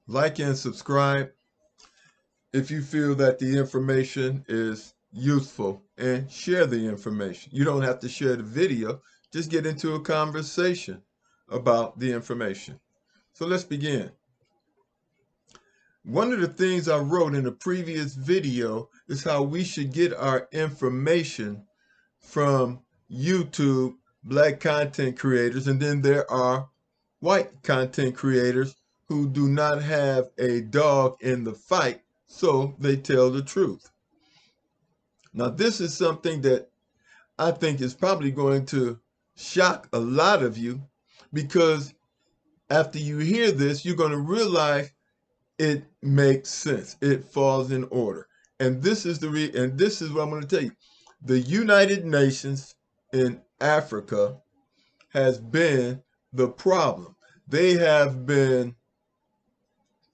Like and subscribe if you feel that the information is useful, and share the information. You don't have to share the video, just get into a conversation about the information. So let's begin. One of the things I wrote in a previous video is how we should get our information from YouTube, black content creators, and then there are white content creators who do not have a dog in the fight, so they tell the truth. Now, this is something that I think is probably going to shock a lot of you, because after you hear this, you're going to realize it makes sense. It falls in order. And this is this is what I'm going to tell you. The United Nations in Africa has been the problem. They have been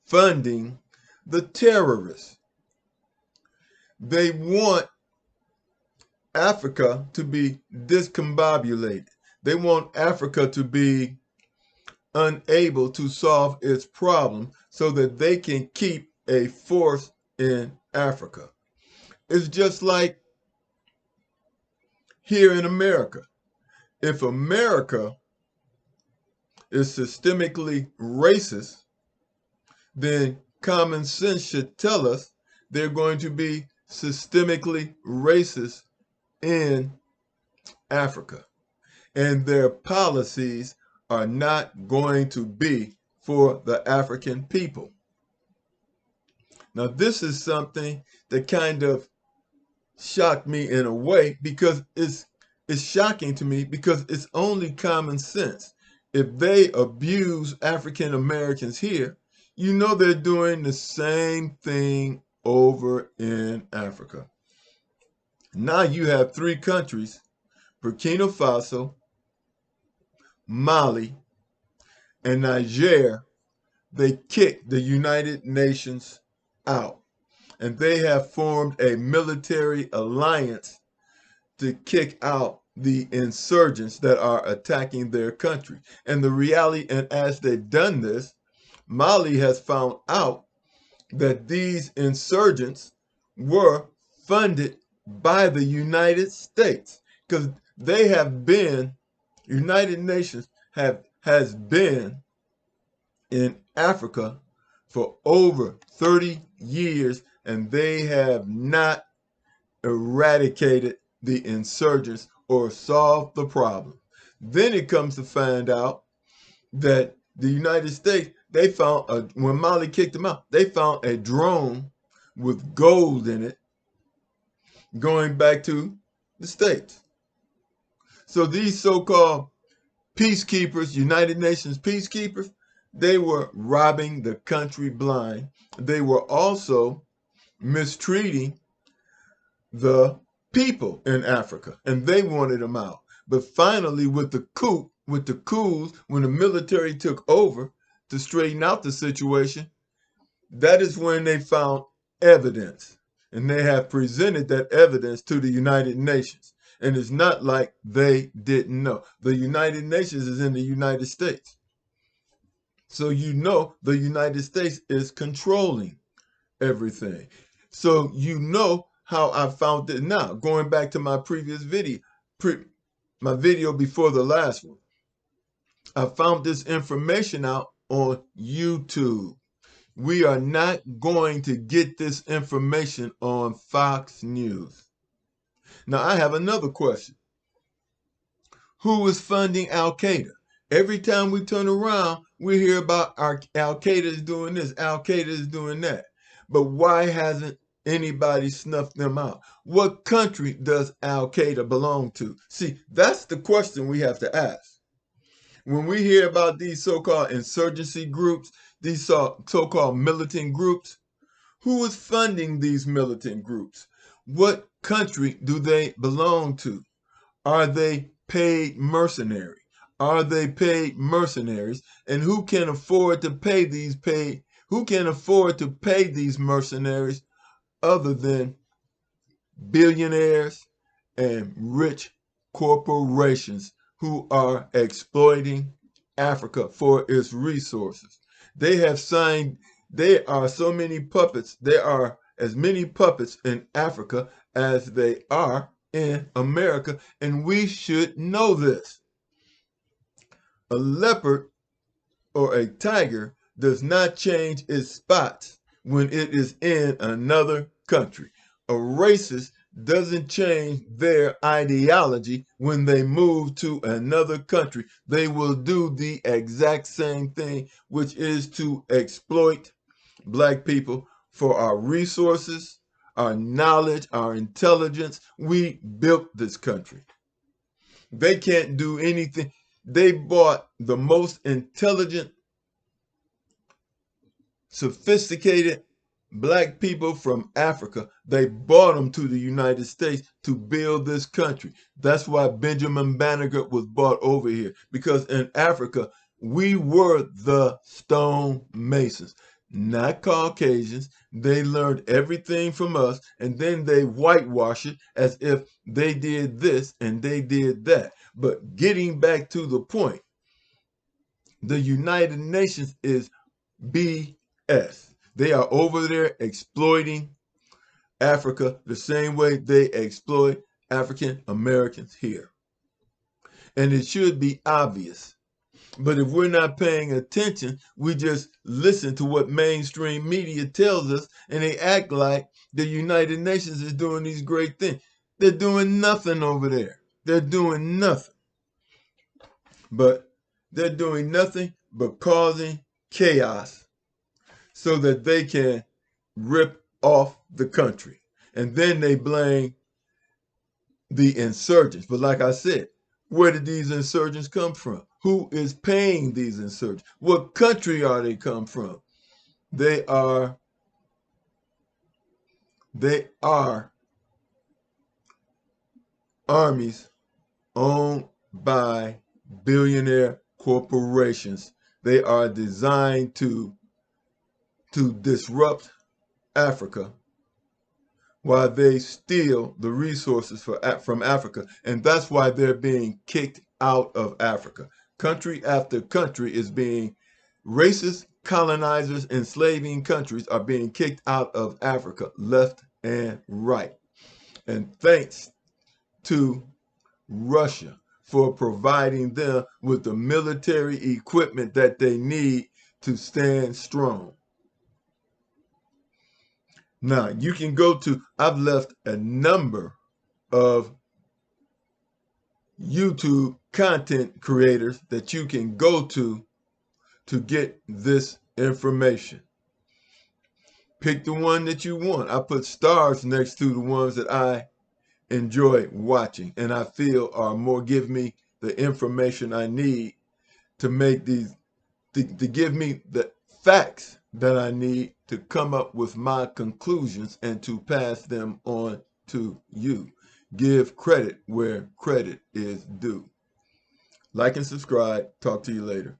funding the terrorists. They want Africa to be discombobulated. They want Africa to be unable to solve its problem so that they can keep a force in Africa. It's just like here in America. If America is systemically racist, then common sense should tell us they're going to be systemically racist in Africa. And their policies are not going to be for the African people. Now, this is something that kind of shocked me in a way, because it's shocking to me because it's only common sense. If they abuse African Americans here, you know they're doing the same thing over in Africa. Now you have three countries, Burkina Faso, Mali, and Niger. They kicked the United Nations out, and they have formed a military alliance to kick out the insurgents that are attacking their country. And the reality, and as they've done this, Mali has found out that these insurgents were funded by the United States, because they have been, United Nations has been in Africa for over 30 years, and they have not eradicated the insurgents or solved the problem. Then it comes to find out that the United States, they found, when Mali kicked them out, they found a drone with gold in it going back to the States. So these so-called peacekeepers, United Nations peacekeepers, they were robbing the country blind. They were also mistreating the people in Africa, and they wanted them out. But finally, with the coups, when the military took over to straighten out the situation, that is when they found evidence. And they have presented that evidence to the United Nations. And it's not like they didn't know. The United Nations is in the United States. So you know the United States is controlling everything. So you know how I found it. Now, going back to my previous video, my video before the last one, I found this information out on YouTube. We are not going to get this information on Fox News. Now, I have another question. Who is funding Al-Qaeda? Every time we turn around, we hear about Al-Qaeda is doing this, Al-Qaeda is doing that. But why hasn't anybody snuffed them out? What country does Al-Qaeda belong to? See, that's the question we have to ask. When we hear about these so-called insurgency groups, these so-called militant groups, who is funding these militant groups? What country do they belong to? Are they paid mercenary? Are they paid mercenaries? And who can afford to pay these mercenaries other than billionaires and rich corporations who are exploiting Africa for its resources? They have signed There are so many puppets. There are as many puppets in Africa as they are in America, and we should know this. A leopard or a tiger does not change its spots when it is in another country. A racist doesn't change their ideology when they move to another country. They will do the exact same thing, which is to exploit Black people for our resources, our knowledge, our intelligence. We built this country. They can't do anything. They bought the most intelligent, sophisticated Black people from Africa. They brought them to the United States to build this country. That's why Benjamin Banneker was brought over here, because in Africa, we were the stone masons, not Caucasians. They learned everything from us, and then they whitewash it as if they did this and they did that. But getting back to the point, the United Nations is BS. They are over there exploiting Africa the same way they exploit African Americans here. And it should be obvious. But if we're not paying attention, we just listen to what mainstream media tells us, and they act like the United Nations is doing these great things. They're doing nothing over there. They're doing nothing. But they're doing nothing but causing chaos so that they can rip off the country. And then they blame the insurgents. But like I said, where did these insurgents come from? Who is paying these insurgents? What country are they come from? They are armies owned by billionaire corporations. They are designed to disrupt Africa while they steal the resources from Africa. And that's why they're being kicked out of Africa. Country after country is being, racist colonizers, enslaving countries are being kicked out of Africa, left and right. And thanks to Russia for providing them with the military equipment that they need to stand strong. Now, you can go to, I've left a number of YouTube content creators that you can go to get this information. Pick the one that you want. I put stars next to the ones that I enjoy watching and I feel are more, give me the information I need to make these, to give me the facts that I need to come up with my conclusions and to pass them on to you. Give credit where credit is due. Like and subscribe. Talk to you later.